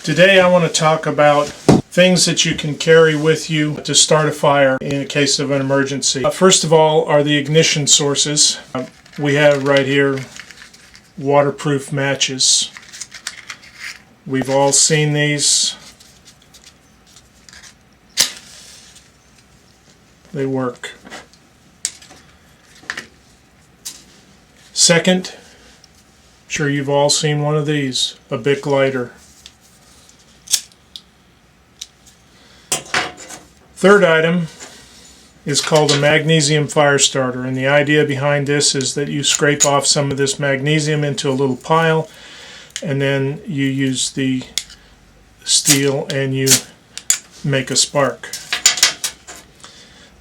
Today I want to talk about things that you can carry with you to start a fire in case of an emergency. First of all are the ignition sources. We have right here waterproof matches. We've all seen these. They work. Second, I'm sure you've all seen one of these, a Bic lighter. Third item is called a magnesium fire starter, and the idea behind this is that you scrape off some of this magnesium into a little pile, and then you use the steel and you make a spark.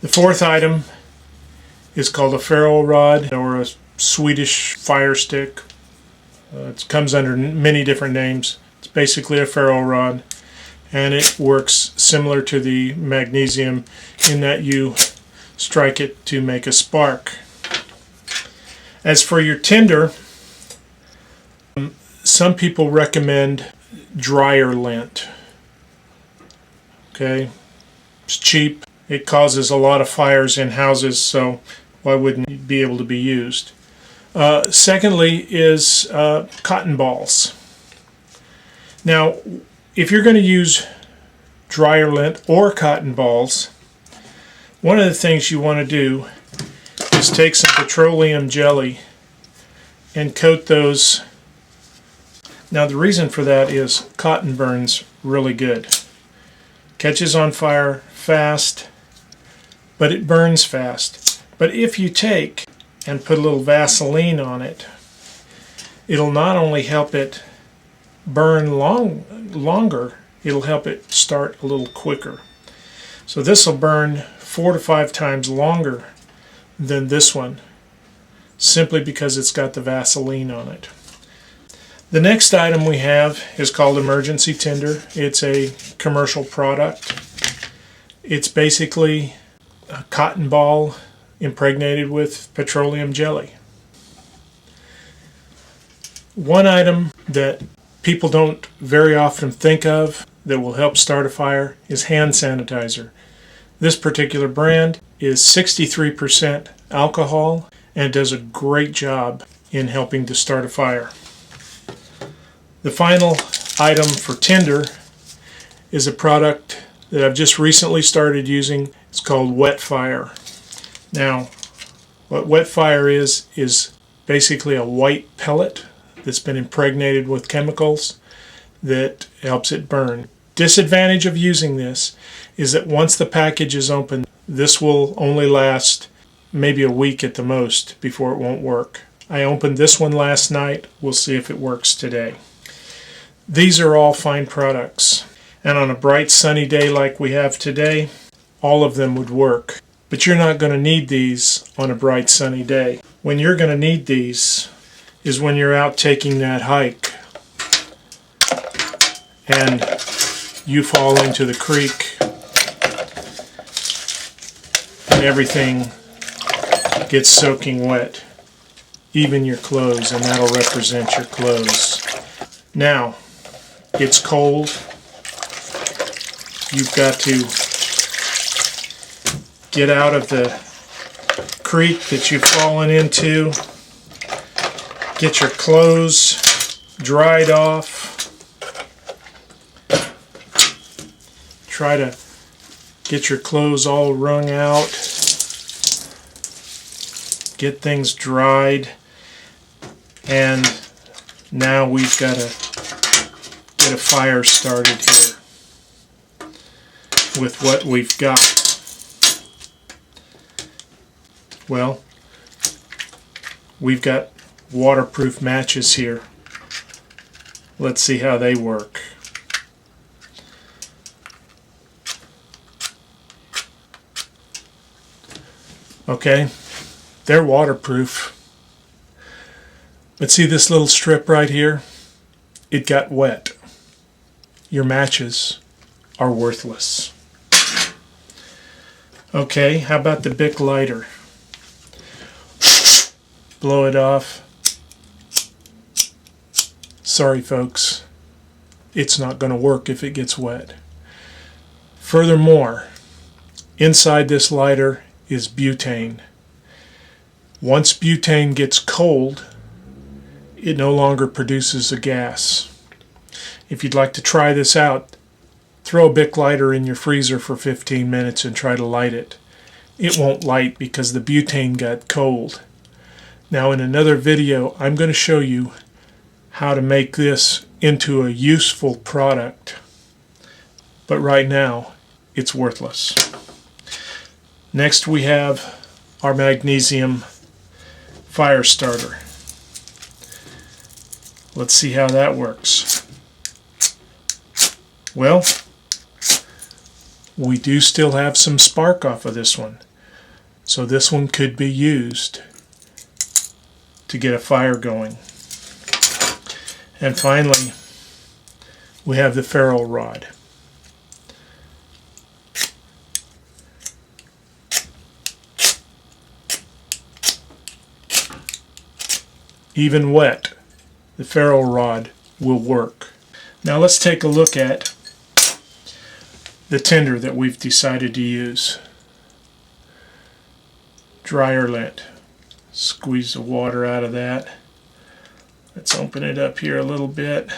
The fourth item is called a ferro rod, or a Swedish fire stick. It comes under many different names. It's basically a ferro rod, and it works similar to the magnesium in that you strike it to make a spark. As for your tinder, some people recommend dryer lint. Okay, it's cheap. It causes a lot of fires in houses, so why wouldn't it be able to be used? Secondly is cotton balls. Now, if you're going to use dryer lint or cotton balls, one of the things you want to do is take some petroleum jelly and coat those. Now, the reason for that is cotton burns really good. Catches on fire fast, but it burns fast. But if you take and put a little Vaseline on it, it'll not only help it burn longer, it'll help it start a little quicker. So this will burn 4 to 5 times longer than this one, simply because it's got the Vaseline on it. The next item we have is called emergency tinder. It's a commercial product. It's basically a cotton ball impregnated with petroleum jelly. One item that people don't very often think of that will help start a fire is hand sanitizer. This particular brand is 63% alcohol and does a great job in helping to start a fire. The final item for tinder is a product that I've just recently started using. It's called Wet Fire. Now, what Wet Fire is basically a white pellet that's been impregnated with chemicals that helps it burn. Disadvantage of using this is that once the package is open, this will only last maybe a week at the most before it won't work. I opened this one last night. We'll see if it works today. These are all fine products, and on a bright sunny day like we have today, all of them would work. But you're not going to need these on a bright sunny day. When you're going to need these is when you're out taking that hike and you fall into the creek and everything gets soaking wet, even your clothes, and that'll represent your clothes. Now, it's cold. You've got to get out of the creek that you've fallen into, get your clothes dried off, try to get your clothes all wrung out, get things dried, and now we've got to get a fire started here with what we've got. Well, we've got waterproof matches here. Let's see how they work. Okay, they're waterproof. But see this little strip right here? It got wet. Your matches are worthless. Okay, how about the Bic lighter? Blow it off. Sorry folks, it's not going to work if it gets wet. Furthermore, inside this lighter is butane. Once butane gets cold, it no longer produces a gas. If you'd like to try this out, throw a Bic lighter in your freezer for 15 minutes and try to light it. It won't light because the butane got cold. Now in another video, I'm going to show you how to make this into a useful product. But right now, it's worthless. Next we have our magnesium fire starter. Let's see how that works. Well, we do still have some spark off of this one. So this one could be used to get a fire going. And finally, we have the ferro rod. Even wet, the ferro rod will work. Now let's take a look at the tinder that we've decided to use. Dryer lint. Squeeze the water out of that. Let's open it up here a little bit.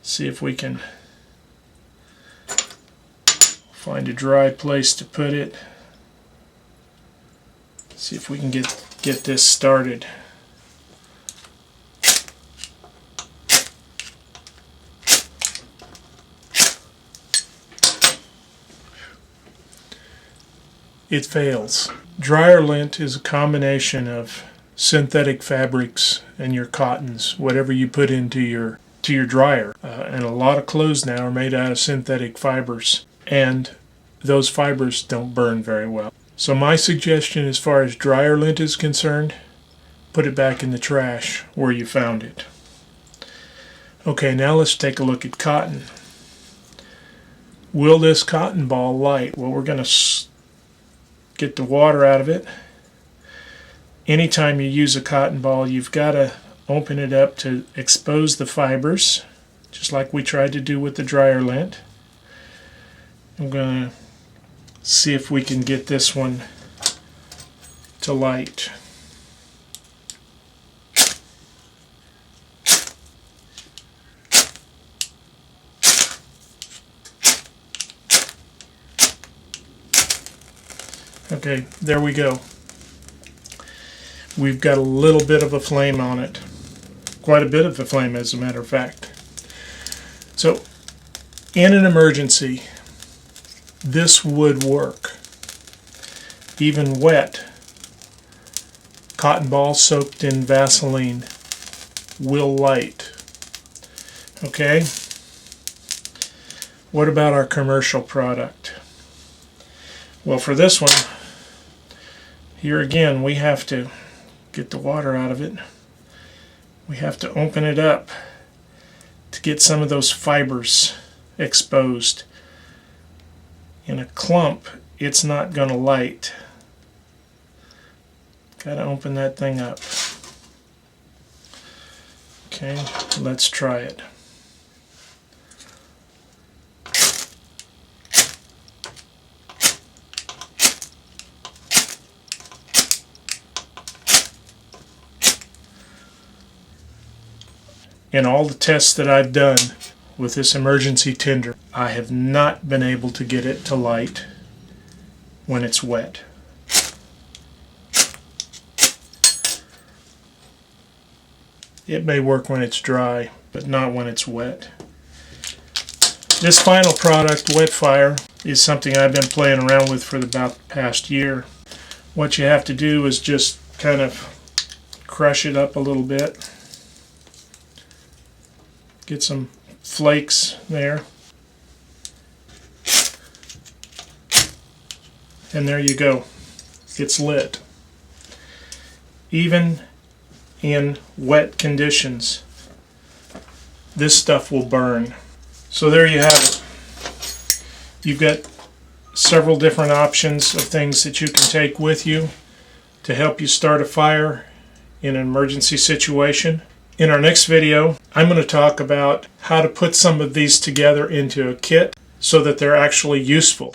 See if we can find a dry place to put it. See if we can get this started. It fails. Dryer lint is a combination of synthetic fabrics and your cottons, whatever you put into your dryer. And a lot of clothes now are made out of synthetic fibers, and those fibers don't burn very well. So my suggestion as far as dryer lint is concerned, put it back in the trash where you found it. Okay, now let's take a look at cotton. Will this cotton ball light? Well, we're going to get the water out of it. Anytime you use a cotton ball, you've got to open it up to expose the fibers, just like we tried to do with the dryer lint. I'm going to see if we can get this one to light. Okay, there we go. We've got a little bit of a flame on it. Quite a bit of a flame, as a matter of fact. So, in an emergency, this would work. Even wet, cotton ball soaked in Vaseline will light. Okay? What about our commercial product? Well, for this one, here again, we have to get the water out of it. We have to open it up to get some of those fibers exposed. In a clump, it's not going to light. Got to open that thing up. Okay, let's try it. In all the tests that I've done with this emergency tinder, I have not been able to get it to light when it's wet. It may work when it's dry, but not when it's wet. This final product, Wet Fire, is something I've been playing around with for about the past year. What you have to do is just kind of crush it up a little bit. Get some flakes there. And there you go. It's lit. Even in wet conditions, this stuff will burn. So there you have it. You've got several different options of things that you can take with you to help you start a fire in an emergency situation. In our next video, I'm going to talk about how to put some of these together into a kit so that they're actually useful.